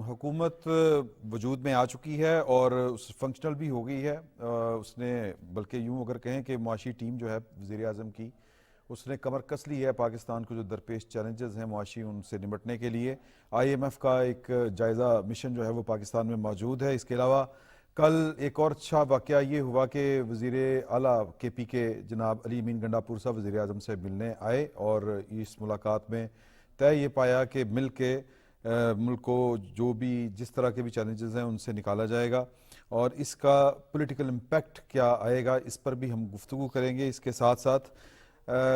حکومت وجود میں آ چکی ہے اور فنکشنل بھی ہو گئی ہے. اس نے بلکہ یوں اگر کہیں کہ معاشی ٹیم جو ہے وزیر اعظم کی, اس نے کمر کس لی ہے پاکستان کو جو درپیش چیلنجز ہیں معاشی ان سے نمٹنے کے لیے. IMF کا ایک جائزہ مشن جو ہے وہ پاکستان میں موجود ہے. اس کے علاوہ کل ایک اور اچھا واقعہ یہ ہوا کہ وزیر اعلیٰ KP کے جناب علی امین گنڈاپور صاحب وزیر اعظم سے ملنے آئے اور اس ملاقات میں طے یہ پایا کہ مل کے ملک کو جو بھی جس طرح کے بھی چیلنجز ہیں ان سے نکالا جائے گا اور اس کا پولیٹیکل امپیکٹ کیا آئے گا اس پر بھی ہم گفتگو کریں گے. اس کے ساتھ ساتھ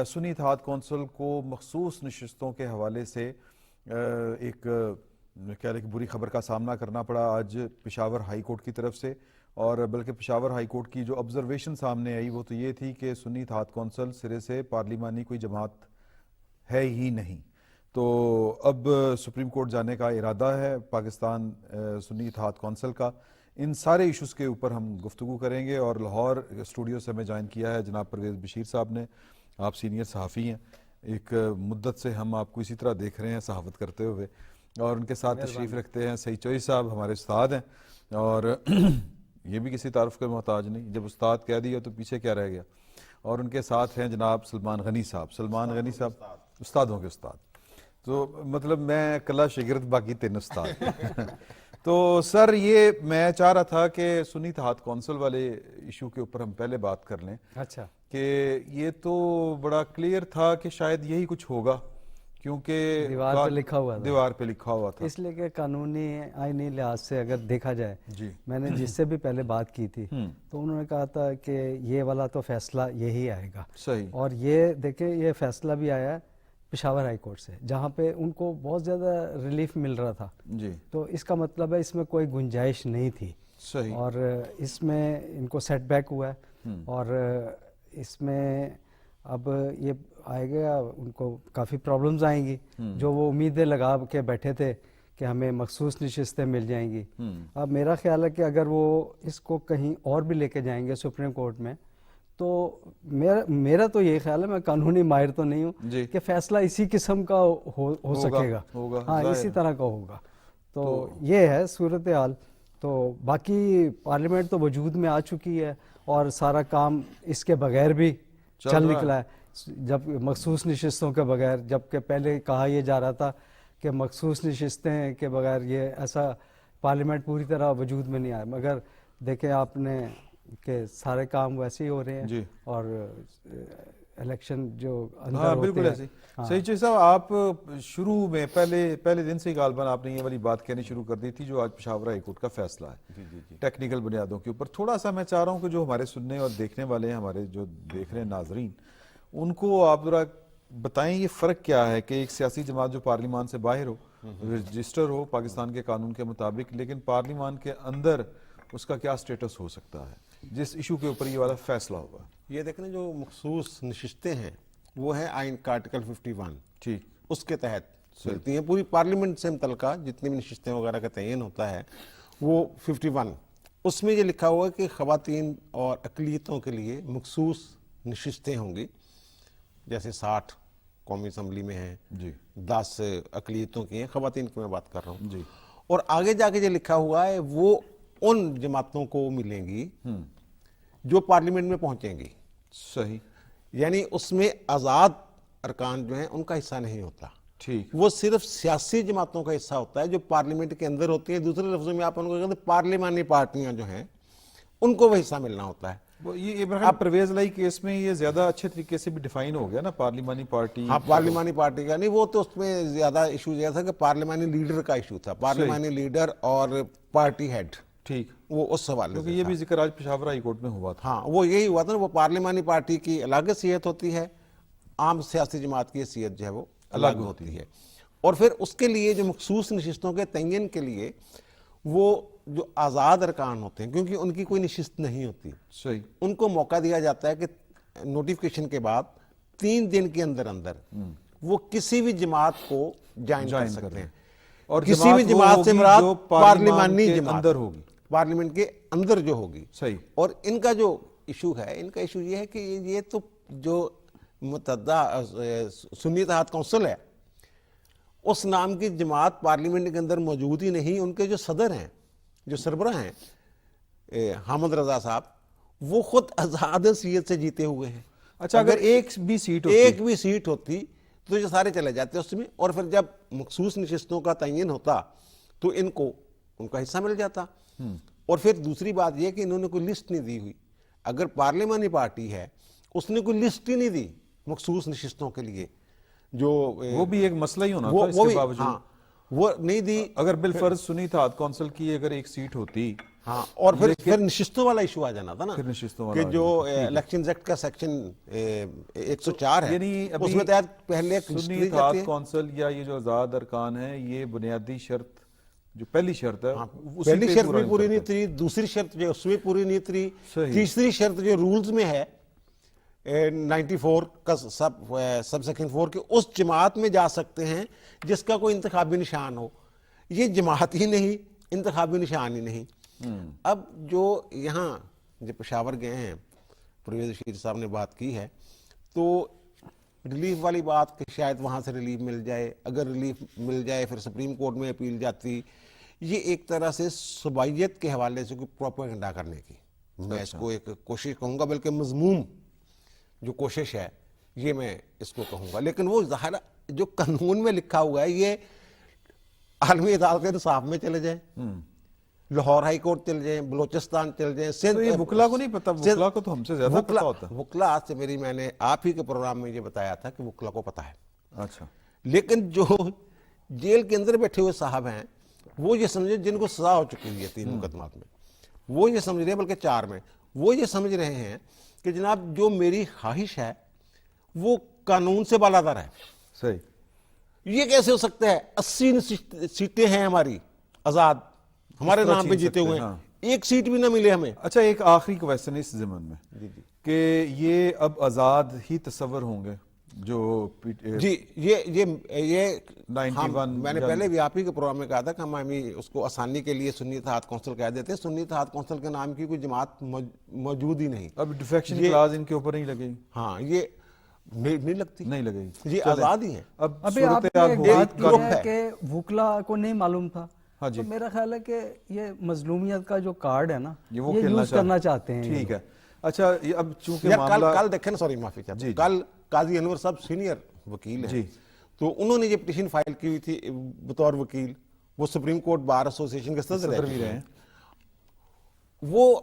سنی اتحاد کونسل کو مخصوص نشستوں کے حوالے سے ایک کہہ رہے کہ بری خبر کا سامنا کرنا پڑا آج پشاور ہائی کورٹ کی طرف سے. اور بلکہ پشاور ہائی کورٹ کی جو آبزرویشن سامنے آئی وہ تو یہ تھی کہ سنی اتحاد کونسل سرے سے پارلیمانی کوئی جماعت ہے ہی نہیں. تو اب سپریم کورٹ جانے کا ارادہ ہے پاکستان سنی اتحاد کونسل کا. ان سارے ایشوز کے اوپر ہم گفتگو کریں گے اور لاہور اسٹوڈیو سے ہمیں جوائن کیا ہے جناب پرویز بشیر صاحب نے. آپ سینئر صحافی ہیں, ایک مدت سے ہم آپ کو اسی طرح دیکھ رہے ہیں صحافت کرتے ہوئے, اور ان کے ساتھ تشریف رکھتے ہیں سعید چوہی صاحب ہمارے استاد ہیں اور یہ بھی کسی تعارف کے محتاج نہیں, جب استاد کہہ دیا تو پیچھے کیا رہ گیا. اور ان کے ساتھ ہیں جناب سلمان غنی صاحب. سلمان غنی صاحب استادوں کے استاد, تو مطلب میں کلا شگرد باقی 3 استاد. تو سر یہ میں چاہ رہا تھا کہ سنی اتحاد کونسل والے ایشو کے اوپر ہم پہلے بات کر لیں. اچھا, کہ یہ تو بڑا کلیئر تھا کہ شاید یہی کچھ ہوگا کیونکہ دیوار پہ لکھا ہوا تھا. اس لیے کہ قانونی آئینی لحاظ سے اگر دیکھا جائے, میں نے جس سے بھی پہلے بات کی تھی تو انہوں نے کہا تھا کہ یہ والا تو فیصلہ یہی آئے گا. صحیح. اور یہ دیکھیں یہ فیصلہ بھی آیا پشاور ہائی کورٹ سے جہاں پہ ان کو بہت زیادہ ریلیف مل رہا تھا. جی. تو اس کا مطلب ہے اس میں کوئی گنجائش نہیں تھی. صحیح. اور اس میں ان کو سیٹ بیک ہوا ہے اور اس میں اب یہ آئے گا ان کو کافی پرابلمز آئیں گی جو وہ امیدیں لگا کے بیٹھے تھے کہ ہمیں مخصوص نشستیں مل جائیں گی. اب میرا خیال ہے کہ اگر وہ اس کو کہیں اور بھی لے کے جائیں گے سپریم کورٹ میں تو میرا تو یہ خیال ہے, میں قانونی ماہر تو نہیں ہوں, کہ فیصلہ اسی قسم کا ہو سکے گا. ہاں, اسی طرح کا ہوگا. تو یہ ہے صورتحال. تو باقی پارلیمنٹ تو وجود میں آ چکی ہے اور سارا کام اس کے بغیر بھی چل نکلا ہے, جب مخصوص نشستوں کے بغیر, جبکہ پہلے کہا یہ جا رہا تھا کہ مخصوص نشستیں کے بغیر یہ ایسا پارلیمنٹ پوری طرح وجود میں نہیں آیا. مگر دیکھیں آپ نے کہ سارے کام ویسے ہی ہو رہے ہیں اور الیکشن جو اندر بالکل ایسے. صحیح چیز صاحب, آپ شروع میں پہلے دن سے ہی غالباً آپ نے یہ والی بات کہنی شروع کر دی تھی جو آج پشاور ہائی کورٹ کا فیصلہ ہے ٹیکنیکل بنیادوں کے اوپر. تھوڑا سا میں چاہ رہا ہوں کہ جو ہمارے سننے اور دیکھنے والے ہیں, ہمارے جو دیکھ رہے ہیں ناظرین, ان کو آپ ذرا بتائیں یہ فرق کیا ہے کہ ایک سیاسی جماعت جو پارلیمان سے باہر ہو, رجسٹر ہو پاکستان کے قانون کے مطابق, لیکن پارلیمان کے اندر اس کا کیا سٹیٹس ہو سکتا ہے جس ایشو کے اوپر یہ والا فیصلہ ہوگا. یہ دیکھیں جو مخصوص نشستیں ہیں وہ ہیں آئین کا آرٹیکل 51. ٹھیک. اس کے تحت چلتی ہیں پوری پارلیمنٹ سے متعلقہ جتنی بھی نشستیں وغیرہ کا تعین ہوتا ہے وہ 51. اس میں یہ لکھا ہوا ہے کہ خواتین اور اقلیتوں کے لیے مخصوص نشستیں ہوں گی, جیسے 60 قومی اسمبلی میں ہیں, 10 اقلیتوں کی ہیں, خواتین کی میں بات کر رہا ہوں. اور آگے جا کے جو لکھا ہوا ہے وہ ان جماعتوں کو ملیں گی جو پارلیمنٹ میں پہنچیں گی. صحیح. یعنی اس میں آزاد ارکان جو ہیں ان کا حصہ نہیں ہوتا. ٹھیک. وہ صرف سیاسی جماعتوں کا حصہ ہوتا ہے جو پارلیمنٹ کے اندر ہوتی ہیں. دوسرے لفظوں میں آپ ان کو کہتے ہیں پارلیمانی پارٹیاں جو ہیں ان کو وہ حصہ ملنا ہوتا ہے. یہ ابراہیم پرویز لائی کیس میں یہ زیادہ اچھے طریقے سے بھی ڈیفائن ہو گیا نا پارلیمانی پارٹی. ہاں, پارلیمانی پارٹی کا نہیں, وہ تو اس میں زیادہ ایشو یہ تھا کہ پارلیمانی لیڈر کا ایشو تھا, پارلیمانی لیڈر اور پارٹی ہیڈ. ٹھیک. وہ اس حوالے سے یہ بھی ذکر آج پشاور ہائی کورٹ میں ہوا تھا. ہاں, وہ یہی ہوا تھا نا, وہ پارلیمانی پارٹی کی الگ حیثیت ہوتی ہے, عام سیاسی جماعت کی حیثیت جو ہے وہ الگ ہوتی ہے. اور پھر اس کے لیے جو مخصوص نشستوں کے تعین کے لیے وہ جو آزاد ارکان ہوتے ہیں, کیونکہ ان کی کوئی نشست نہیں ہوتی, صحیح, ان کو موقع دیا جاتا ہے کہ نوٹیفیکیشن کے بعد 3 دن کے اندر وہ کسی بھی جماعت کو جوائن کر سکتے ہیں. اور کسی بھی جماعت سے مراد پارلیمانی جماعت ہوگی, پارلیمنٹ کے اندر جو ہوگی. صحیح. اور ان کا جو ایشو ہے, ان کا ایشو یہ ہے کہ یہ تو جو متحدہ سنی اتحاد کونسل ہے اس نام کی جماعت پارلیمنٹ کے اندر موجود ہی نہیں. ان کے جو صدر ہیں, جو سربراہ ہیں حامد رضا صاحب, وہ خود آزاد سیت سے جیتے ہوئے ہیں. اچھا اگر ایک بھی سیٹ ہوتی تو یہ سارے چلے جاتے اس میں, اور پھر جب مخصوص نشستوں کا تعین ہوتا تو ان کا حصہ مل جاتا. اور پھر دوسری بات یہ کہ انہوں نے کوئی لسٹ نہیں دی ہوئی. اگر پارلیمانی پارٹی ہے اس نے کوئی لسٹ ہی نہیں دی مخصوص نشستوں کے لیے, جو وہ بھی ایک مسئلہ ہی ہونا تھا اس کے باوجود. وہ نہیں دی. اگر بالفرض سنی اتحاد کونسل کی اگر ایک سیٹ ہوتی, ہاں, اور پھر نشستوں والا ایشو آ جانا تھا نا, کہ جو الیکشن ایکٹ کا سیکشن 104 ہے, اس میں تحت پہلے سنی اتحاد کونسل یا یہ جو آزاد ارکان ہیں, یہ بنیادی شرط جو پہلی شرط ہے, پہلی شرط بھی پوری نہیں تھی, دوسری شرط جو اس میں پوری نہیں تھی, تیسری شرط جو رولز میں ہے 94 کا سب سیکشن 4 کے, اس جماعت میں جا سکتے ہیں جس کا کوئی انتخابی نشان ہو. یہ جماعت ہی نہیں, انتخابی نشان ہی نہیں. اب جو یہاں جو پشاور گئے ہیں, پرویز رشید صاحب نے بات کی ہے, تو ریلیف والی بات کہ شاید وہاں سے ریلیف مل جائے, اگر ریلیف مل جائے پھر سپریم کورٹ میں اپیل جاتی. یہ ایک طرح سے صوبائیت کے حوالے سے کوئی پروپیگنڈا کرنے کی, میں اس کو ایک کوشش کہوں گا, بلکہ مذموم جو کوشش ہے یہ میں اس کو کہوں گا. لیکن وہ ظاہر جو قانون میں لکھا ہوا ہے, یہ عالمی عدالت انصاف میں چلے جائیں, لاہور ہائی کورٹ چل جائیں, بلوچستان چل جائیں, سندھ. یہ وکلا کو نہیں پتا, وکلا کو تو ہم سے زیادہ پتا ہوتا ہے. وکلا سے میں نے آپ ہی کے پروگرام میں یہ بتایا تھا کہ وکلا کو پتا ہے. اچھا, لیکن جو جیل کے اندر بیٹھے ہوئے صاحب ہیں وہ یہ سمجھے, جن کو سزا ہو چکی ہے 3 مقدمات میں, وہ یہ سمجھ رہے ہیں, بلکہ 4 میں, وہ یہ سمجھ رہے ہیں کہ جناب جو میری خواہش ہے وہ قانون سے بالاتر ہے. صحیح. یہ کیسے ہو سکتا ہے؟ 80 سیٹیں ہیں ہماری آزاد, ہمارے نام پہ جیتے ہوئے ہیں, ایک سیٹ بھی نہ ملے ہمیں. اچھا, ایک آخری کویسچن اس ضمن میں کہ یہ اب آزاد ہی تصور ہوں گے جو جی, یہ 91 میں نے پہلے بھی آپ ہی کے پروگرام میں کہا تھا کہ ہم اس کو آسانی کے لیے سنی اتحاد کونسل کہہ دیتے ہیں. سنی اتحاد کونسل کے نام کی کوئی جماعت موجود ہی نہیں. اب ڈیفیکشن کلاز ان کے اوپر نہیں لگے گی. ہاں, یہ نہیں لگتی, نہیں لگے گی, یہ آزاد ہی ہیں. ابھی آپ نے ایک بات کی ہے کہ وکلا کو نہیں معلوم تھا, تو میرا خیال ہے کہ یہ مظلومیت کا جو کارڈ ہے نا, یہ یوز کرنا چاہتے ہیں. ٹھیک ہے. اچھا, اب چونکہ معاملہ کل دیکھیں, سوری معافی چاہتا ہوں, کل قاضی انور صاحب سینئر وکیل ہیں, تو انہوں نے یہ پٹیشن فائل کی ہوئی تھی بطور وکیل, وہ سپریم کورٹ بار ایسوسی ایشن کے صدر بھی رہے ہیں. وہ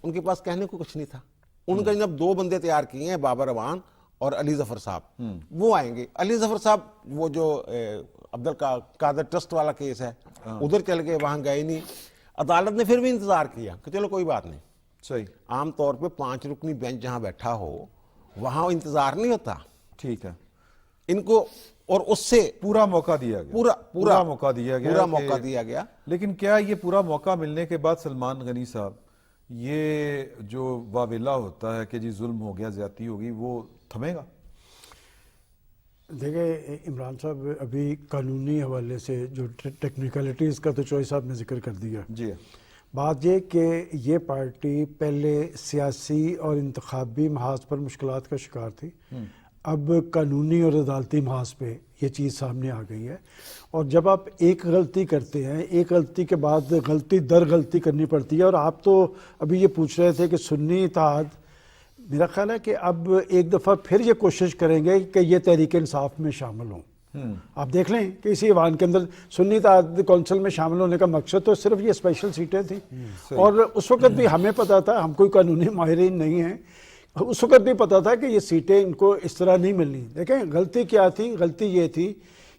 ان کے پاس کہنے کو کچھ نہیں تھا. ان کا جناب 2 بندے تیار کیے ہیں, بابر اوان اور علی ظفر صاحب, وہ آئیں گے. علی ظفر صاحب وہ جو عبدالقادر ٹرسٹ والا کیس ہے ادھر چل گئے, وہاں گئے نہیں. عدالت نے پھر بھی انتظار کیا کہ چلو کوئی بات نہیں. صحیح. عام طور پہ 5 رکنی بینچ جہاں بیٹھا ہو وہاں انتظار نہیں ہوتا. ٹھیک ہے. ان کو اور اس سے پورا موقع دیا گیا, پورا موقع دیا گیا. لیکن کیا یہ پورا موقع ملنے کے بعد سلمان غنی صاحب یہ جو واویلا ہوتا ہے کہ جی ظلم ہو گیا, زیادتی ہوگی, وہ تھمے گا؟ دیکھیں عمران صاحب, ابھی قانونی حوالے سے جو ٹیکنیکلٹیز کا تو چوہی صاحب نے ذکر کر دیا. جی, بات یہ کہ یہ پارٹی پہلے سیاسی اور انتخابی محاذ پر مشکلات کا شکار تھی, اب قانونی اور عدالتی محاذ پہ یہ چیز سامنے آ گئی ہے. اور جب آپ ایک غلطی کرتے ہیں, ایک غلطی کے بعد غلطی در غلطی کرنی پڑتی ہے. اور آپ تو ابھی یہ پوچھ رہے تھے کہ سنی اتحاد, میرا خیال ہے کہ اب ایک دفعہ پھر یہ کوشش کریں گے کہ یہ تحریک انصاف میں شامل ہوں. آپ دیکھ لیں کہ اسی ایوان کے اندر سنی اتحاد کونسل میں شامل ہونے کا مقصد تو صرف یہ اسپیشل سیٹیں تھیں, اور اس وقت بھی ہمیں پتا تھا, ہم کوئی قانونی ماہرین نہیں ہیں, اس وقت بھی پتا تھا کہ یہ سیٹیں ان کو اس طرح نہیں ملنی. دیکھیں غلطی کیا تھی, غلطی یہ تھی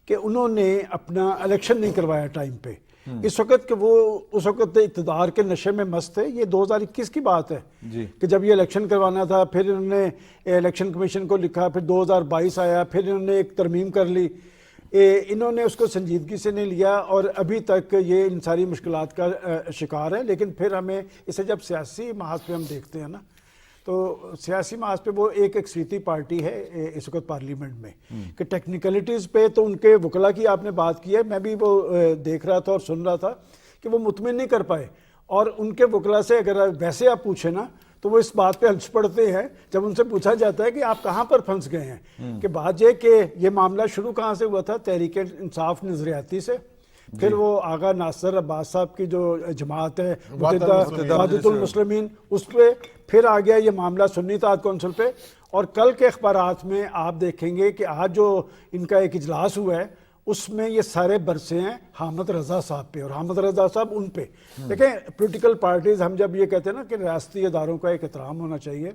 کہ انہوں نے اپنا الیکشن نہیں کروایا ٹائم پہ. اس وقت کہ وہ اس وقت اقتدار کے نشے میں مست تھے. یہ 2021 کی بات ہے کہ جب یہ الیکشن کروانا تھا, پھر انہوں نے الیکشن کمیشن کو لکھا, پھر 2022 آیا, پھر انہوں نے ایک ترمیم کر لی. انہوں نے اس کو سنجیدگی سے نہیں لیا اور ابھی تک یہ ان ساری مشکلات کا شکار ہے. لیکن پھر ہمیں اسے جب سیاسی محاذ پہ ہم دیکھتے ہیں نا, تو سیاسی محاذ پہ وہ ایک اکثریتی پارٹی ہے اس وقت پارلیمنٹ میں, کہ ٹیکنیکلٹیز پہ تو ان کے وکلا کی آپ نے بات کی ہے, میں بھی وہ دیکھ رہا تھا اور سن رہا تھا کہ وہ مطمئن نہیں کر پائے. اور ان کے وکلا سے اگر ویسے آپ پوچھیں نا تو وہ اس بات پہ ہنس پڑتے ہیں جب ان سے پوچھا جاتا ہے کہ آپ کہاں پر پھنس گئے ہیں، کہ بات یہ کہ یہ معاملہ شروع کہاں سے ہوا تھا، تحریک انصاف نظریاتی سے، پھر وہ آغا ناصر عباس صاحب کی جو جماعت ہے وحدت المسلمین اس پہ، پھر آ گیا یہ معاملہ سنی اتحاد کونسل پہ، اور کل کے اخبارات میں آپ دیکھیں گے کہ آج جو ان کا ایک اجلاس ہوا ہے اس میں یہ سارے برسے ہیں حامد رضا صاحب پہ، اور حامد رضا صاحب ان پہ دیکھیں پولیٹیکل پارٹیز، ہم جب یہ کہتے ہیں نا کہ ریاستی اداروں کا ایک احترام ہونا چاہیے،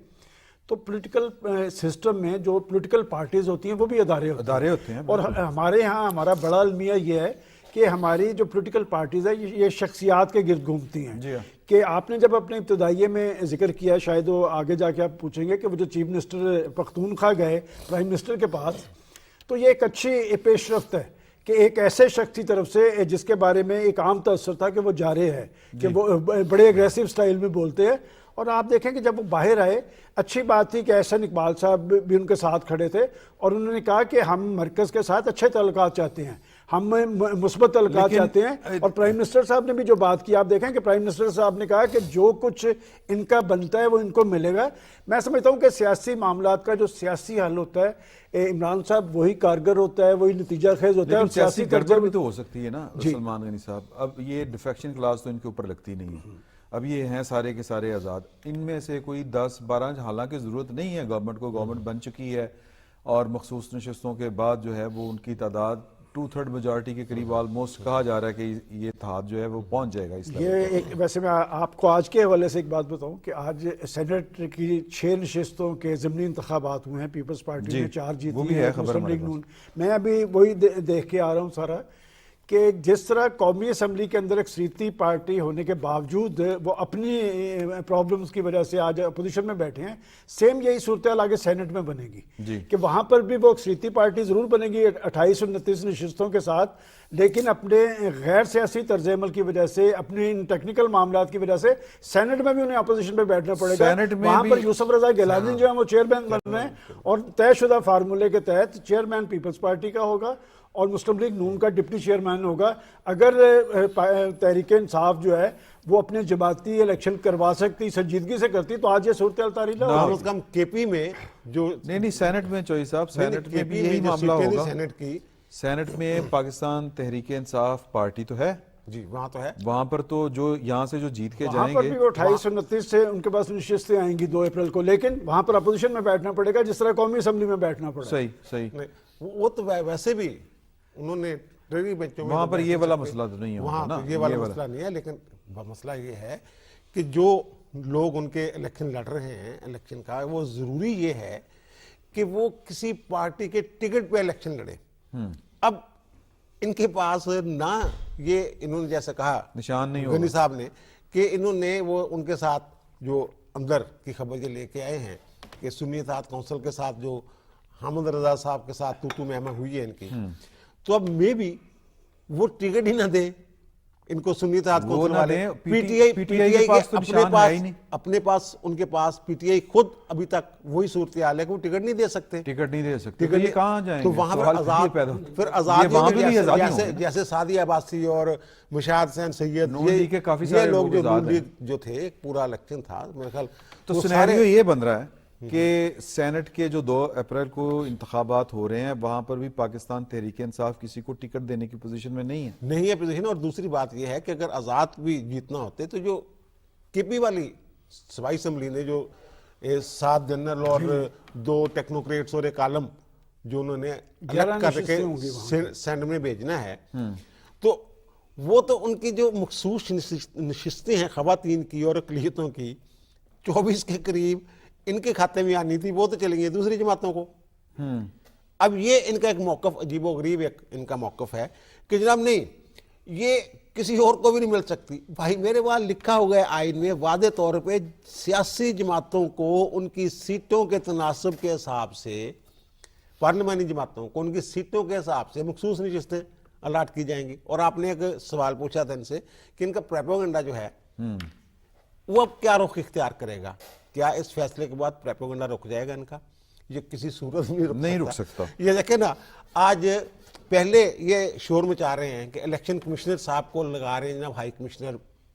تو پولیٹیکل سسٹم میں جو پولیٹیکل پارٹیز ہوتی ہیں وہ بھی ادارے ہوتے ہیں، اور ہمارے ہاں ہمارا بڑا المیہ یہ ہے کہ ہماری جو پولیٹیکل پارٹیز ہے یہ شخصیات کے گرد گھومتی ہیں، کہ آپ نے جب اپنے ابتدائیے میں ذکر کیا، شاید وہ آگے جا کے آپ پوچھیں گے کہ وہ جو چیف منسٹر پختونخوا گئے پرائم منسٹر کے پاس، تو یہ ایک اچھی پیش رفت ہے کہ ایک ایسے شخص کی طرف سے جس کے بارے میں ایک عام تاثر تھا کہ وہ جارح ہے، کہ وہ بڑے اگریسو سٹائل میں بولتے ہیں، اور آپ دیکھیں کہ جب وہ باہر آئے اچھی بات تھی کہ احسن اقبال صاحب بھی ان کے ساتھ کھڑے تھے، اور انہوں نے کہا کہ ہم مرکز کے ساتھ اچھے تعلقات چاہتے ہیں، ہم مثبت تعلقات چاہتے ہیں، اور پرائم منسٹر صاحب نے بھی جو بات کی، آپ دیکھیں کہ پرائم منسٹر صاحب نے کہا کہ جو کچھ ان کا بنتا ہے وہ ان کو ملے گا۔ میں سمجھتا ہوں کہ سیاسی معاملات کا جو سیاسی حل ہوتا ہے، عمران صاحب وہی کارگر ہوتا ہے، وہی نتیجہ خیز ہوتا ہے، اور سیاسی گڑبڑ بھی تو ہو سکتی ہے نا سلمان غنی صاحب، اب یہ ڈیفیکشن کلاس تو ان کے اوپر لگتی نہیں ہے، اب یہ ہیں سارے کے سارے آزاد، ان میں سے کوئی 10-12، حالانکہ ضرورت نہیں ہے گورنمنٹ کو، گورنمنٹ بن چکی ہے اور مخصوص نشستوں کے بعد جو ہے وہ ان کی تعداد 2/3 میجارٹی کے قریب آلموسٹ کہا جا رہا ہے کہ یہ اتحاد جو ہے وہ پہنچ جائے گا اس لیول یہ ایک ویسے میں آپ کو آج کے حوالے سے ایک بات بتاؤں کہ آج سینٹ کی 6 نشستوں کے ضمنی انتخابات ہوئے ہیں، پیپلز پارٹی نے 4 جیتی ہے، مسلم لیگ نون، میں ابھی وہی دیکھ کے آ رہا ہوں سارا، کہ جس طرح قومی اسمبلی کے اندر اکثریتی پارٹی ہونے کے باوجود وہ اپنی پرابلمز کی وجہ سے آج اپوزیشن میں بیٹھے ہیں، سیم یہی صورتحال آگے سینٹ میں بنے گی کہ وہاں پر بھی وہ اکثریتی پارٹی ضرور بنے گی 28-29 نشستوں کے ساتھ، لیکن اپنے غیر سیاسی طرز عمل کی وجہ سے، اپنے ان ٹیکنیکل معاملات کی وجہ سے سینٹ میں بھی انہیں اپوزیشن پہ بیٹھنا پڑے گا، وہاں پر یوسف رضا گیلانی جو ہیں وہ چیئرمین بن رہے ہیں، اور طے شدہ فارمولے کے تحت چیئرمین پیپلز پارٹی کا ہوگا اور مسلم لیگ نون کا ڈپٹی چیئرمین ہوگا۔ اگر تحریک انصاف جو ہے وہ اپنے جماعتی الیکشن کروا سکتی، سنجیدگی سے کرتی، تو آج یہ صورتحال تاری نہ کم از کم کے پی میں جو نہیں سینٹ میں چوئی صاحب، سینٹ میں بھی یہی معاملہ ہوگا، سینٹ میں پاکستان تحریک انصاف پارٹی تو ہے جی، وہاں تو ہے، وہاں پر تو جو یہاں سے جو جیت کے وہاں جائیں پر گے بھی وہ 28-29 سے ان کے پاس نشستیں آئیں گی 2 اپریل کو، لیکن وہاں پر اپوزیشن میں بیٹھنا پڑے گا جس طرح قومی اسمبلی میں بیٹھنا پڑا۔ صحیح وہ تو ویسے بھی انہوں نے ٹریری بینچوں میں وہاں پر یہ والا مسئلہ تو نہیں وہاں ہوگا نا، یہ والا مسئلہ نہیں ہے، لیکن مسئلہ یہ ہے کہ جو لوگ ان کے الیکشن لڑ رہے ہیں الیکشن کا، وہ ضروری یہ ہے کہ وہ کسی پارٹی کے ٹکٹ پہ الیکشن لڑے۔ اب ان کے پاس نہ یہ انہوں نے جیسے کہا نشان نہیں غنی صاحب نے کہ انہوں نے وہ ان کے ساتھ جو اندر کی خبر یہ لے کے آئے ہیں کہ سنی اتحاد کونسل کے ساتھ جو حامد رضا صاحب کے ساتھ تو مہما ہوئی ہے ان کی، تو اب میں بھی وہ ٹکٹ ہی نہ دے ان کو سنی اتحاد کونسل والے، پی ٹی آئی کے پاس اپنے پاس ان کے پاس پی ٹی آئی خود ابھی تک وہی صورتحال ہے کہ وہ ٹکٹ نہیں دے سکتے، تو یہ کہاں جائیں تو وہاں پر آزاد، پھر آزاد جیسے سعدی عباسی اور مشاہد حسین سید، یہ لوگ جو نون لیگ جو تھے، پورا الیکشن تھا میرے خیال، تو سینیریو یہ بن رہا ہے کہ سینٹ کے جو 2 اپریل کو انتخابات ہو رہے ہیں وہاں پر بھی پاکستان تحریک انصاف کسی کو ٹکٹ دینے کی پوزیشن میں نہیں ہے پوزیشن۔ اور دوسری بات یہ ہے کہ اگر آزاد بھی جیتنا ہوتے تو جو کے پی والی صوبائی اسمبلی نے جو 7 جنرل اور 2 ٹیکنوکریٹس اور ایک عالم جو انہوں نے الگ کر کے سینٹ میں بھیجنا ہے، تو وہ تو ان کی جو مخصوص نشستیں ہیں خواتین کی اور اقلیتوں کی 24 کے قریب ان کے کھاتے میں آنی تھی، وہ تو چلیں گے دوسری جماعتوں کو۔ اب یہ ان کا ایک موقف عجیب و غریب ایک ان کا موقف ہے کہ جناب نہیں، یہ کسی اور کو بھی نہیں مل سکتی۔ بھائی میرے وہاں لکھا ہو گیا آئین میں واضح طور پہ سیاسی جماعتوں کو ان کی سیٹوں کے تناسب کے حساب سے، پارلیمانی جماعتوں کو ان کی سیٹوں کے حساب سے مخصوص نشستیں الاٹ کی جائیں گی۔ اور آپ نے ایک سوال پوچھا تھا ان سے کہ ان کا پروپیگنڈا جو ہے وہ اب کیا رخ اختیار کرے گا، کیا اس فیصلے کے بعد پروپیگنڈا رک جائے گا ان کا؟ یہ کسی صورت میں نہیں رک سکتا۔ یہ دیکھیں نا، آج پہلے یہ شور مچا رہے ہیں کہ الیکشن کمشنر صاحب کو لگا رہے ہیں جناب ہائی کمشنر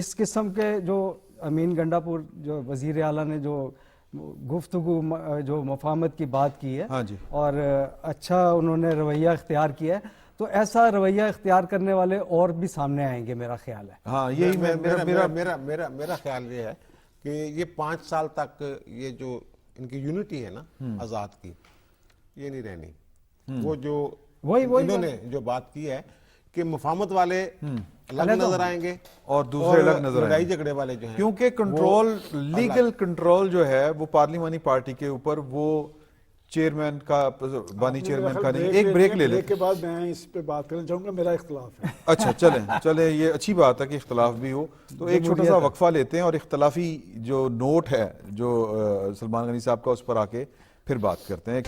اس قسم کے جو امین گنڈاپور جو وزیر اعلیٰ نے جو گفتگو جو مفاہمت کی بات کی ہے ہاں جی، اور اچھا انہوں نے رویہ اختیار کیا ہے، تو ایسا رویہ اختیار کرنے والے اور بھی سامنے آئیں گے میرا خیال ہے. ہاں یہی میرا خیال یہ ہے کہ یہ 5 سال تک یہ جو ان کی یونٹی ہے نا آزاد کی، یہ نہیں رہنی. وہ جو انہوں نے جو بات کی ہے کہ مفاہمت والے الگ نظر آئیں گے اور دوسرے الگ نظر آئیں لڑائی گے، جھگڑے والے جو ہیں کیونکہ کنٹرول لیگل کنٹرول جو ہے وہ پارلیمانی پارٹی کے اوپر وہ چیئرمین کا بانی چیئرمین کا نہیں. ایک بریک لے لیں. بریک کے بعد میں اس پہ بات کرنا چاہوں گا، میرا اختلاف ہے. اچھا چلیں یہ اچھی بات ہے کہ اختلاف بھی ہو. تو ایک چھوٹا سا وقفہ لیتے ہیں اور اختلافی جو نوٹ ہے جو سلمان غنی صاحب کا اس پر آ کے پھر بات کرتے ہیں.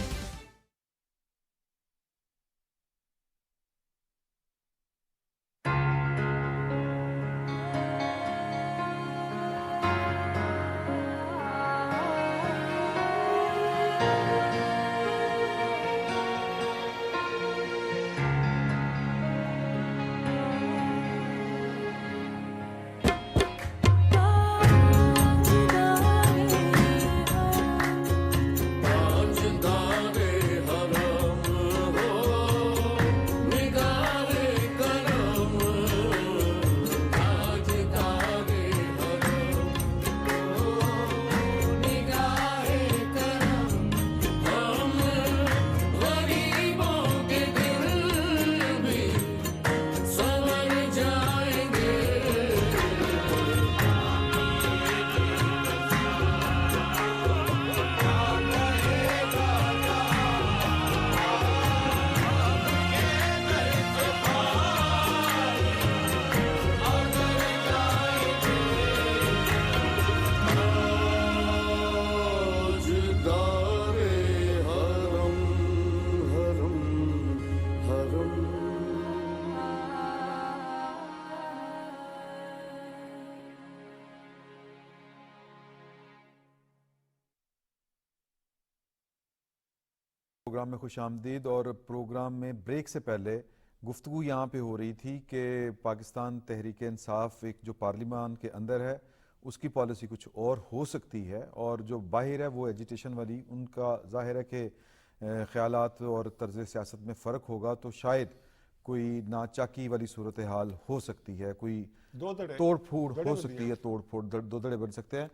پروگرام میں خوش آمدید. اور پروگرام میں بریک سے پہلے گفتگو یہاں پہ ہو رہی تھی کہ پاکستان تحریک انصاف ایک جو پارلیمان کے اندر ہے اس کی پالیسی کچھ اور ہو سکتی ہے، اور جو باہر ہے وہ ایجیٹیشن والی، ان کا ظاہر ہے کہ خیالات اور طرز سیاست میں فرق ہوگا، تو شاید کوئی ناچاکی والی صورتحال ہو سکتی ہے، کوئی توڑ پھوڑ ہو سکتی ہے، توڑ پھوڑ دو دڑے بن سکتے ہیں.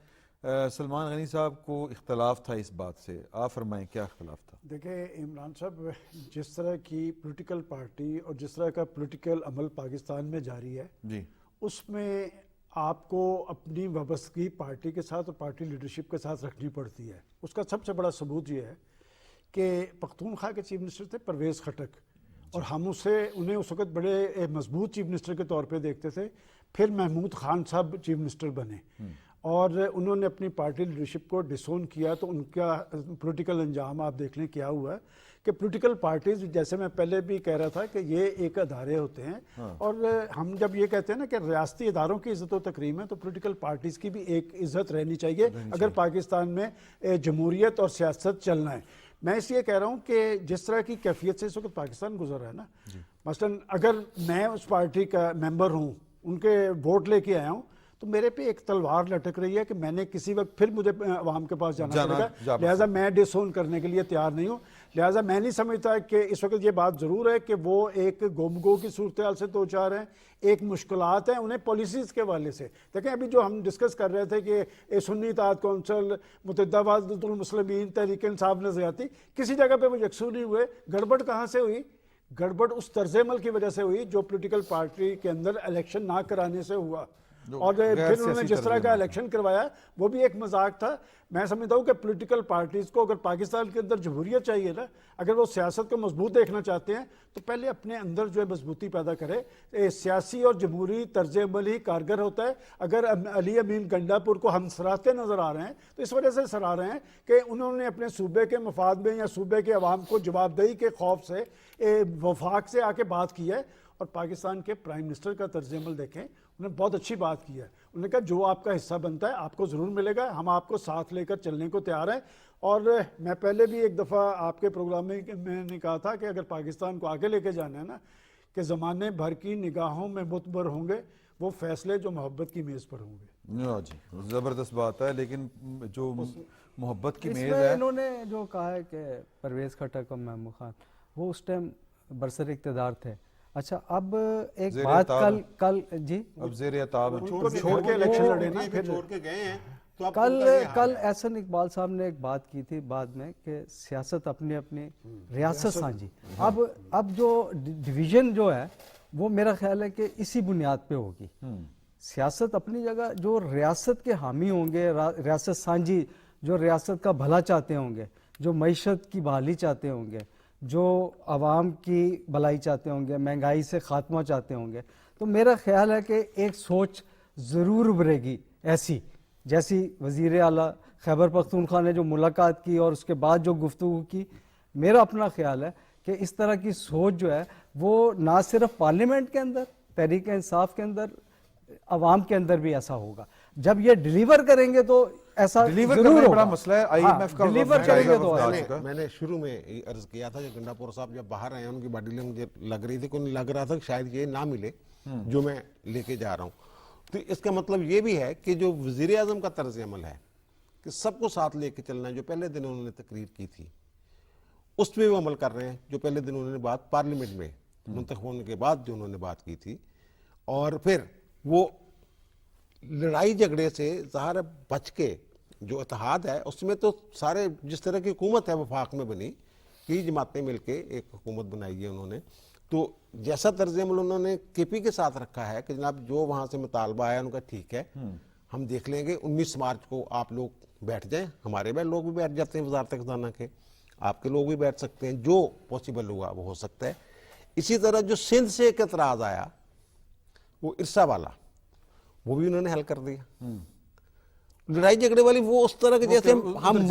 سلمان غنی صاحب کو اختلاف تھا اس بات سے، آپ فرمائیں کیا اختلاف تھا؟ دیکھیں عمران صاحب، جس طرح کی پولیٹیکل پارٹی اور جس طرح کا پولیٹیکل عمل پاکستان میں جاری ہے جی، اس میں آپ کو اپنی وابستگی پارٹی کے ساتھ اور پارٹی لیڈرشپ کے ساتھ رکھنی پڑتی ہے. اس کا سب سے بڑا ثبوت یہ ہے کہ پختونخوا کے چیف منسٹر تھے پرویز خٹک، اور ہم انہیں اس وقت بڑے مضبوط چیف منسٹر کے طور پہ دیکھتے تھے. پھر محمود خان صاحب چیف منسٹر بنے اور انہوں نے اپنی پارٹی لیڈرشپ کو ڈسون کیا، تو ان کا پولیٹیکل انجام آپ دیکھ لیں کیا ہوا ہے کہ پولیٹیکل پارٹیز، جیسے میں پہلے بھی کہہ رہا تھا کہ یہ ایک ادارے ہوتے ہیں، اور ہم جب یہ کہتے ہیں نا کہ ریاستی اداروں کی عزت و تکریم ہے، تو پولیٹیکل پارٹیز کی بھی ایک عزت رہنی چاہیے اگر پاکستان میں جمہوریت اور سیاست چلنا ہے. میں اس لیے کہہ رہا ہوں کہ جس طرح کی کیفیت سے اس وقت پاکستان گزر رہا ہے نا، مثلاً اگر میں اس پارٹی کا ممبر ہوں، ان کے ووٹ لے کے آیا ہوں، تو میرے پہ ایک تلوار لٹک رہی ہے کہ میں نے کسی وقت پھر مجھے عوام کے پاس جانا پڑے گا، لہٰذا میں ڈس اون کرنے کے لیے تیار نہیں ہوں. لہٰذا میں نہیں سمجھتا کہ اس وقت یہ بات ضرور ہے کہ وہ ایک گم کی صورتحال سے دو چار ہیں، ایک مشکلات ہیں انہیں پالیسیز کے حوالے سے. دیکھیں ابھی جو ہم ڈسکس کر رہے تھے کہ سنی اتحاد کونسل، متحدہ وحدت المسلمین، تحریک انصاف، نظریاتی، کسی جگہ پہ وہ یکسو نہیں ہوئے. گڑبڑ کہاں سے ہوئی؟ گڑبڑ اس طرز عمل کی وجہ سے ہوئی جو پولیٹیکل پارٹی کے اندر الیکشن نہ کرانے سے ہوا، اور پھر انہوں نے جس طرح کا الیکشن کروایا وہ بھی ایک مذاق تھا. میں سمجھتا ہوں کہ پولیٹیکل پارٹیز کو اگر پاکستان کے اندر جمہوریت چاہیے نا، اگر وہ سیاست کو مضبوط دیکھنا چاہتے ہیں تو پہلے اپنے اندر جو ہے مضبوطی پیدا کرے. سیاسی اور جمہوری طرز عمل ہی کارگر ہوتا ہے. اگر علی امین گنڈاپور کو ہم سراہتے نظر آ رہے ہیں تو اس وجہ سے سراہ رہے ہیں کہ انہوں نے اپنے صوبے کے مفاد میں یا صوبے کے عوام کو جواب دہی کے خوف سے وفاق سے آ کے بات کی ہے. اور پاکستان کے پرائم منسٹر کا طرز عمل دیکھیں، انہوں نے بہت اچھی بات کی ہے. انہوں نے کہا جو آپ کا حصہ بنتا ہے آپ کو ضرور ملے گا، ہم آپ کو ساتھ لے کر چلنے کو تیار ہیں. اور میں پہلے بھی ایک دفعہ آپ کے پروگرام میں نے کہا تھا کہ اگر پاکستان کو آگے لے کے جانا ہے نا، کہ زمانے بھر کی نگاہوں میں متبر ہوں گے وہ فیصلے جو محبت کی میز پر ہوں گے. جی زبردست بات ہے، لیکن جو محبت کی اس میز میں ہے، انہوں نے جو کہا ہے کہ پرویز خٹک اور محمود خان وہ اس ٹائم برسر اقتدار تھے. اچھا اب ایک زیر بات اعتاب کل جی اب زیر اعتاب ان ہیں. کو چھوڑ کے الیکشن لڑے نا پھر چھوڑ کے گئے ہیں تو اب کل ان کا یہ حال کل ہے. احسن اقبال صاحب نے ایک بات کی تھی بعد میں کہ سیاست اپنی اپنی ریاست سانجھی. اب جو ڈویژن جو ہے وہ میرا خیال ہے کہ اسی بنیاد پہ ہوگی. سیاست اپنی جگہ، جو ریاست کے حامی ہوں گے، ریاست سانجھی جو ریاست کا بھلا چاہتے ہوں گے، جو معیشت کی بحالی چاہتے ہوں گے، جو عوام کی بھلائی چاہتے ہوں گے، مہنگائی سے خاتمہ چاہتے ہوں گے، تو میرا خیال ہے کہ ایک سوچ ضرور ابھرے گی ایسی جیسی وزیر اعلیٰ خیبر پختونخوا نے جو ملاقات کی اور اس کے بعد جو گفتگو کی. میرا اپنا خیال ہے کہ اس طرح کی سوچ جو ہے وہ نہ صرف پارلیمنٹ کے اندر، تحریک انصاف کے اندر، عوام کے اندر بھی ایسا ہوگا. جب یہ ڈیلیور کریں گے تو ایسا ڈیلیور ضرور کرنا ہوگا. بڑا مسئلہ ہے. IMF کا ڈیلیور کریں گے تو میں نے شروع میں عرض کیا تھا کہ گنڈاپور صاحب جب باہر آئے ان کی باڈی لینگویج مجھے لگ رہی تھی کہ انہیں لگ رہا تھا کہ شاید یہ نہ ملے جو میں لے کے جا رہا ہوں. تو اس کا مطلب یہ بھی ہے کہ جو وزیر اعظم کا طرز عمل ہے کہ سب کو ساتھ لے کے چلنا ہے، جو پہلے دن انہوں نے تقریر کی تھی اس پہ وہ عمل کر رہے ہیں. جو پہلے دن انہوں نے بات پارلیمنٹ میں منتخب ہونے کے بعد جو انہوں نے بات کی تھی، اور پھر وہ لڑائی جھگڑے سے ظاہر بچ کے جو اتحاد ہے اس میں تو سارے جس طرح کی حکومت ہے وفاق میں بنی، کئی جماعتیں مل کے ایک حکومت بنائی ہے انہوں نے. تو جیسا طرز عمل انہوں نے کے پی کے ساتھ رکھا ہے کہ جناب جو وہاں سے مطالبہ آیا ان کا ٹھیک ہے، ہم دیکھ لیں گے 19 مارچ کو آپ لوگ بیٹھ جائیں، ہمارے لوگ بھی بیٹھ جاتے ہیں وزارت خزانہ کے، آپ کے لوگ بھی بیٹھ سکتے ہیں، جو پاسبل ہوا وہ ہو سکتا ہے. اسی طرح جو سندھ سے ایک اعتراض آیا وہ ارسا والا، وہ بھی انہوں نے حل کر دیا. لڑائی جھگڑے والی وہ اس طرح کے جیسے ہم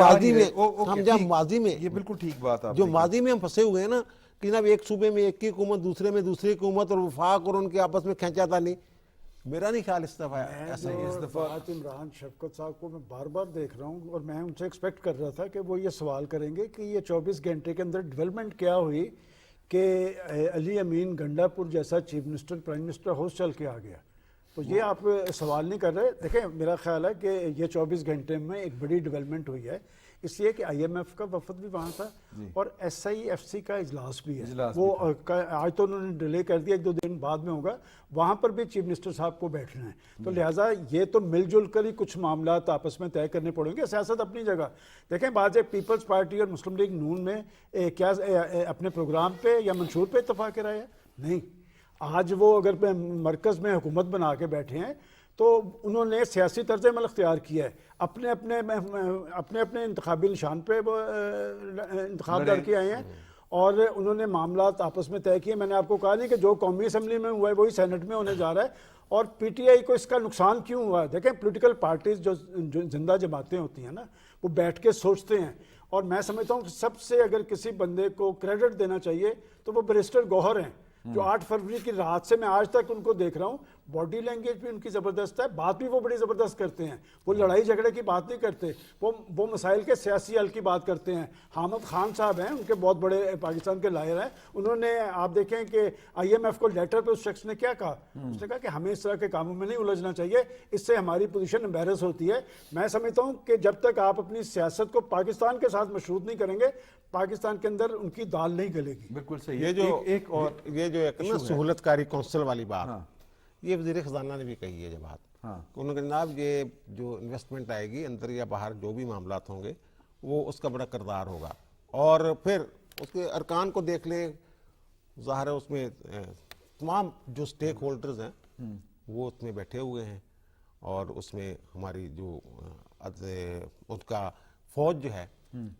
ماضی میں یہ بالکل ٹھیک بات آپ جو ماضی میں ہم پھنسے ہوئے ہیں نا کہ جناب ایک صوبے میں ایک کی حکومت، دوسرے میں دوسری حکومت، اور وفاق اور ان کے آپس میں کھینچا تھا. نہیں، میرا نہیں خیال اس دفعہ ایسا ہی. اس دفعہ عمران شفقت صاحب کو میں بار بار دیکھ رہا ہوں اور میں ان سے ایکسپیکٹ کر رہا تھا کہ وہ یہ سوال کریں گے کہ یہ 24 گھنٹے کے اندر ڈیولپمنٹ کیا ہوئی کہ علی امین گنڈا پور جیسا chief minister prime minister house چل کے آ گیا. تو یہ آپ سوال نہیں کر رہے. دیکھیں میرا خیال ہے کہ یہ 24 گھنٹے میں ایک بڑی ڈیولپمنٹ ہوئی ہے، اس لیے کہ IMF کا وفد بھی وہاں تھا اور SIFC کا اجلاس بھی ہے. وہ آج تو انہوں نے ڈیلے کر دیا، 1-2 دن بعد میں ہوگا، وہاں پر بھی چیف منسٹر صاحب کو بیٹھنا ہے. تو لہٰذا یہ تو مل جل کر ہی کچھ معاملات آپس میں طے کرنے پڑیں گے. سیاست اپنی جگہ دیکھیں، بعض پیپلز پارٹی اور مسلم لیگ نون میں کیا اپنے پروگرام پہ یا منشور پہ اتفاق رائے ہے؟ نہیں. آج وہ اگر مرکز میں حکومت بنا کے بیٹھے ہیں تو انہوں نے سیاسی طرز عمل اختیار کیا ہے، اپنے اپنے انتخابی نشان پہ وہ انتخاب لڑ کے آئے ہیں اور انہوں نے معاملات آپس میں طے کیے. میں نے آپ کو کہا نہیں کہ جو قومی اسمبلی میں ہوا ہے وہی سینٹ میں ہونے جا رہا ہے. اور PTI کو اس کا نقصان کیوں ہوا ہے؟ دیکھیں پولیٹیکل پارٹیز جو زندہ جماعتیں ہوتی ہیں نا، وہ بیٹھ کے سوچتے ہیں. اور میں سمجھتا ہوں کہ سب سے اگر کسی بندے کو کریڈٹ دینا چاہیے تو وہ بیرسٹر گوہر ہیں، جو 8 فروری کی رات سے میں آج تک ان کو دیکھ رہا ہوں. باڈی لینگویج بھی ان کی زبردست ہے، بات بھی وہ بڑی زبردست کرتے ہیں. وہ لڑائی جھگڑے کی بات نہیں کرتے، وہ مسائل کے سیاسی حل کی بات کرتے ہیں. حامد خان صاحب ہیں، ان کے بہت بڑے پاکستان کے لائر ہیں. انہوں نے آپ دیکھیں کہ IMF کو لیٹر پہ اس شخص نے کیا کہا؟ اس نے کہا کہ ہمیں اس طرح کے کاموں میں نہیں الجھنا چاہیے، اس سے ہماری پوزیشن امبیرس ہوتی ہے. میں سمجھتا ہوں کہ جب تک آپ اپنی سیاست کو پاکستان کے ساتھ مشروط نہیں کریں گے، پاکستان کے اندر ان کی دال نہیں گلے گی. بالکل صحیح. یہ جو ایک نا سہولت کاری کونسل والی بات، یہ وزیر خزانہ نے بھی کہی ہے جب بات، انہوں نے کہا جناب یہ جو انویسٹمنٹ آئے گی اندر یا باہر جو بھی معاملات ہوں گے وہ اس کا بڑا کردار ہوگا. اور پھر اس کے ارکان کو دیکھ لیں، ظاہر ہے اس میں تمام جو سٹیک ہولڈرز ہیں وہ اس میں بیٹھے ہوئے ہیں، اور اس میں ہماری جو ان کا فوج جو ہے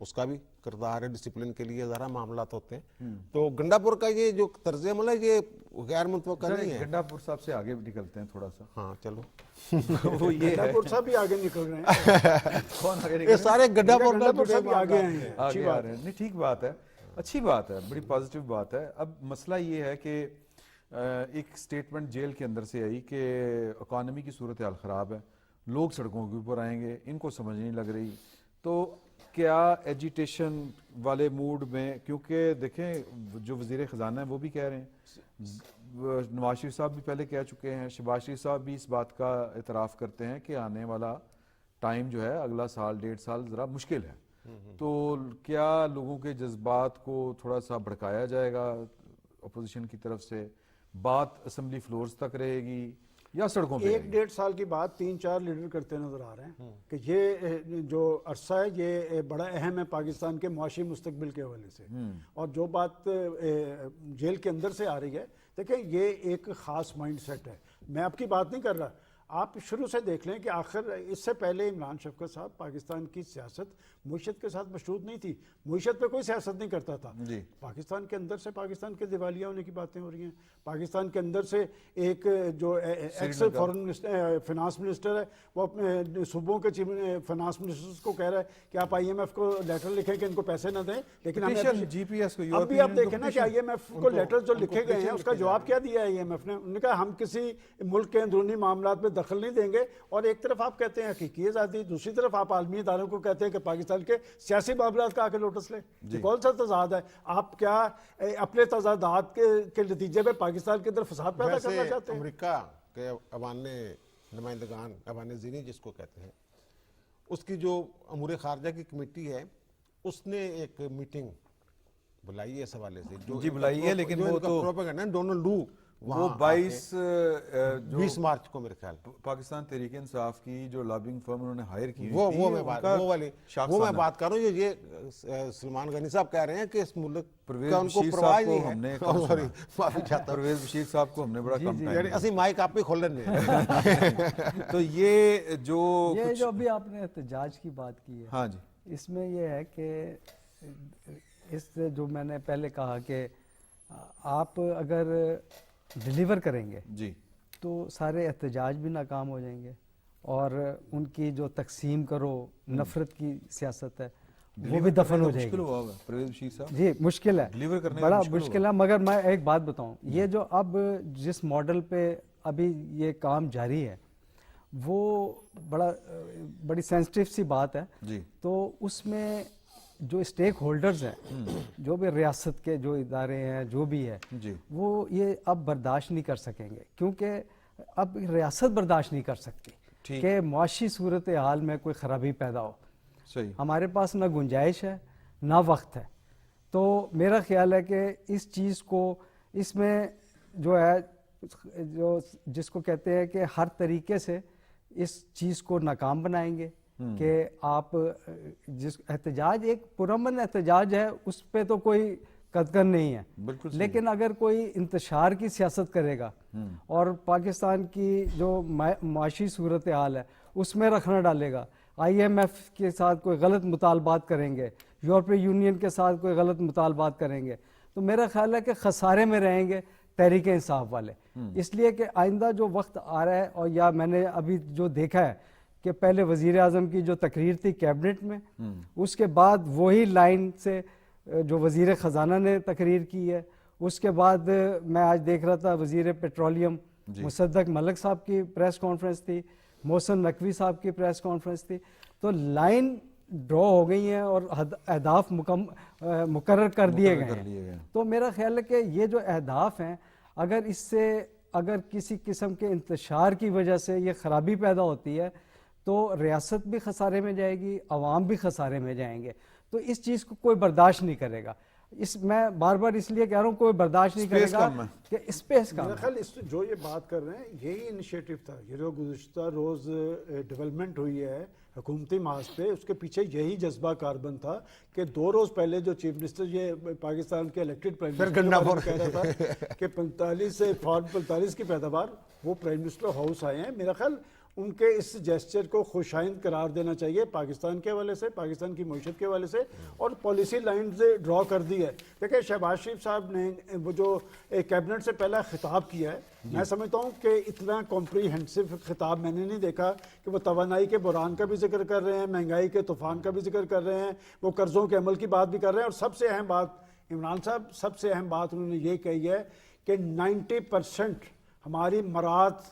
اس کا بھی کردار ہے. ڈسپلن کے لیے ذرا معاملات ہوتے ہیں. تو گنڈاپور کا یہ جو طرز عمل ہے یہ غیر متوقع نہیں ہے. گنڈاپور صاحب سے آگے نکلتے ہیں تھوڑا سا. ہاں چلو. وہ یہ ہے گنڈاپور صاحب بھی آگے نکل رہے ہیں. کون آگے یہ نکل سارے گنڈاپور صاحب بھی آگے آئے ہیں. آگے آ رہے ہیں؟ نہیں ٹھیک بات ہے، اچھی بات ہے، بڑی پازیٹیو بات ہے. اب مسئلہ یہ ہے کہ ایک سٹیٹمنٹ جیل کے اندر سے آئی کہ اکانومی کی صورتحال خراب ہے، لوگ سڑکوں کے اوپر آئیں گے، ان کو سمجھ نہیں لگ رہی. تو کیا ایجیٹیشن والے موڈ میں، کیونکہ دیکھیں جو وزیر خزانہ ہیں وہ بھی کہہ رہے ہیں، نواز شریف صاحب بھی پہلے کہہ چکے ہیں، شہباز شریف صاحب بھی اس بات کا اعتراف کرتے ہیں کہ آنے والا ٹائم جو ہے اگلا سال 1.5 سال ذرا مشکل ہے. تو کیا لوگوں کے جذبات کو تھوڑا سا بھڑکایا جائے گا اپوزیشن کی طرف سے؟ بات اسمبلی فلورز تک رہے گی یا سڑکوں پہ؟ 1.5 سال کی بات 3-4 لیڈر کرتے نظر آ رہے ہیں کہ یہ جو عرصہ ہے یہ بڑا اہم ہے پاکستان کے معاشی مستقبل کے حوالے سے. اور جو بات جیل کے اندر سے آ رہی ہے، دیکھیں یہ ایک خاص مائنڈ سیٹ ہے. میں آپ کی بات نہیں کر رہا، آپ شروع سے دیکھ لیں کہ آخر اس سے پہلے عمران شفقت صاحب پاکستان کی سیاست معیشت کے ساتھ مشروط نہیں تھی، معیشت پہ کوئی سیاست نہیں کرتا تھا. پاکستان کے اندر سے پاکستان کے دیوالیہ ہونے کی باتیں ہو رہی ہیں. پاکستان کے اندر سے ایک جو ایکس فارن فنانس منسٹر ہے وہ اپنے صوبوں کے فنانس منسٹرز کو کہہ رہا ہے کہ آپ آئی ایم ایف کو لیٹر لکھیں کہ ان کو پیسے نہ دیں. لیکن جی پی ایس کو اب بھی آپ دیکھیں نا کہ آئی ایم ایف کو لیٹر جو لکھے گئے ہیں اس کا جواب کیا دیا آئی ایم ایف نے؟ انہوں نے کہا ہم کسی ملک کے اندرونی معاملات میں دخل نہیں دیں گے. اور ایک طرف آپ کہتے ہیں حقیقی آزادی، دوسری طرف آپ عالمی اداروں کو کہتے ہیں کہ پاکستان کے سیاسی معاملات کا آ کے لوٹس لیں. کون سا تضاد ہے؟ آپ کیا اپنے تضادات کے نتیجے میں پاکستان کے اندر فساد پیدا کرنا چاہتے ہیں؟ امریکہ کے ایوان نمائندگان، ایوان زینی جس کو کہتے ہیں، اس کی جو امور خارجہ کی کمیٹی ہے اس نے ایک میٹنگ بلائی ہے اس حوالے سے. جی بلائی ہے، لیکن وہ تو پروپیگنڈا ڈونلڈ لو وہ 22 مارچ کو میرے خیال پاکستان تحریک انصاف کی جو لابنگ فرم انہوں نے ہائر کی وہ میں بات کر رہا ہوں. یہ سلمان غنی صاحب کہہ رہے ہیں کہ اس ملک پرویز کا ان کو بشیر پرواہ صاحب کو نہیں ہم نے ہے. معافی چاہتا ہوں، پرویز بشیر صاحب کو ہم نے بڑا کم ٹائم اسی مائک آپ پہ کھول لیں. تو یہ جو ابھی آپ نے احتجاج کی بات کی ہے، ہاں جی، اس میں یہ ہے کہ اس سے جو میں نے پہلے کہا کہ آپ اگر ڈیلیور کریں گے جی تو سارے احتجاج بھی ناکام ہو جائیں گے، اور ان کی جو تقسیم کرو نفرت کی سیاست ہے وہ بھی دفن ہو جائے گی. مشکل ہوا ہوگا پرویز بشیر صاحب، جی مشکل ہے، ڈیلیور کرنے بڑا مشکل ہے. مگر میں ایک بات بتاؤں، یہ جو اب جس ماڈل پہ ابھی یہ کام جاری ہے وہ بڑی سینسٹیو سی بات ہے. جی تو اس میں جو اسٹیک ہولڈرز ہیں، جو بھی ریاست کے جو ادارے ہیں جو بھی ہے، جی وہ یہ اب برداشت نہیں کر سکیں گے، کیونکہ اب ریاست برداشت نہیں کر سکتی کہ معاشی صورتحال میں کوئی خرابی پیدا ہو. صحیح، ہمارے پاس نہ گنجائش ہے نہ وقت ہے. تو میرا خیال ہے کہ اس چیز کو اس میں جو ہے جس کو کہتے ہیں کہ ہر طریقے سے اس چیز کو ناکام بنائیں گے کہ آپ جس احتجاج ایک پرامن احتجاج ہے اس پہ تو کوئی قدغن نہیں ہے، بالکل. لیکن اگر کوئی انتشار کی سیاست کرے گا اور پاکستان کی جو معاشی صورتحال ہے اس میں رکھنا ڈالے گا، آئی ایم ایف کے ساتھ کوئی غلط مطالبات کریں گے، یورپی یونین کے ساتھ کوئی غلط مطالبات کریں گے، تو میرا خیال ہے کہ خسارے میں رہیں گے تحریک انصاف والے. اس لیے کہ آئندہ جو وقت آ رہا ہے، اور یا میں نے ابھی جو دیکھا ہے کہ پہلے وزیر اعظم کی جو تقریر تھی کیبنٹ میں، اس کے بعد وہی لائن سے جو وزیر خزانہ نے تقریر کی ہے، اس کے بعد میں آج دیکھ رہا تھا وزیر پیٹرولیم مصدق ملک صاحب کی پریس کانفرنس تھی، محسن نقوی صاحب کی پریس کانفرنس تھی. تو لائن ڈرا ہو گئی ہیں اور اہداف مقرر کر دیے گئے ہیں. تو میرا خیال ہے کہ یہ جو اہداف ہیں اگر کسی قسم کے انتشار کی وجہ سے یہ خرابی پیدا ہوتی ہے تو ریاست بھی خسارے میں جائے گی، عوام بھی خسارے میں جائیں گے. تو اس چیز کو کوئی برداشت نہیں کرے گا. میں بار بار اس لیے کہہ رہا ہوں کوئی برداشت نہیں کرے گا کہ اسپیس کا میرا خیال جو یہ بات کر رہے ہیں یہی انیشیٹو تھا. یہ جو گزشتہ روز ڈیولپمنٹ ہوئی ہے حکومتی محاذ پہ، اس کے پیچھے یہی جذبہ کاربن تھا کہ 2 روز پہلے جو چیف منسٹر یہ پاکستان کے الیکٹڈ پرائم منسٹر کہہ رہا تھا کہ 45 کی پیداوار، وہ پرائم منسٹر ہاؤس آئے ہیں. میرا خیال ان کے اس جیسچر کو خوشائند قرار دینا چاہیے پاکستان کے حوالے سے، پاکستان کی معیشت کے حوالے سے، اور پالیسی لائنز ڈرا کر دی ہے. دیکھیں شہباز شریف صاحب نے وہ جو کیبنٹ سے پہلا خطاب کیا ہے، میں سمجھتا ہوں کہ اتنا کمپریہنسو خطاب میں نے نہیں دیکھا کہ وہ توانائی کے بحران کا بھی ذکر کر رہے ہیں، مہنگائی کے طوفان کا بھی ذکر کر رہے ہیں، وہ قرضوں کے عمل کی بات بھی کر رہے ہیں، اور سب سے اہم بات عمران صاحب، سب سے اہم بات انہوں نے یہ کہی ہے کہ 90% ہماری مراعات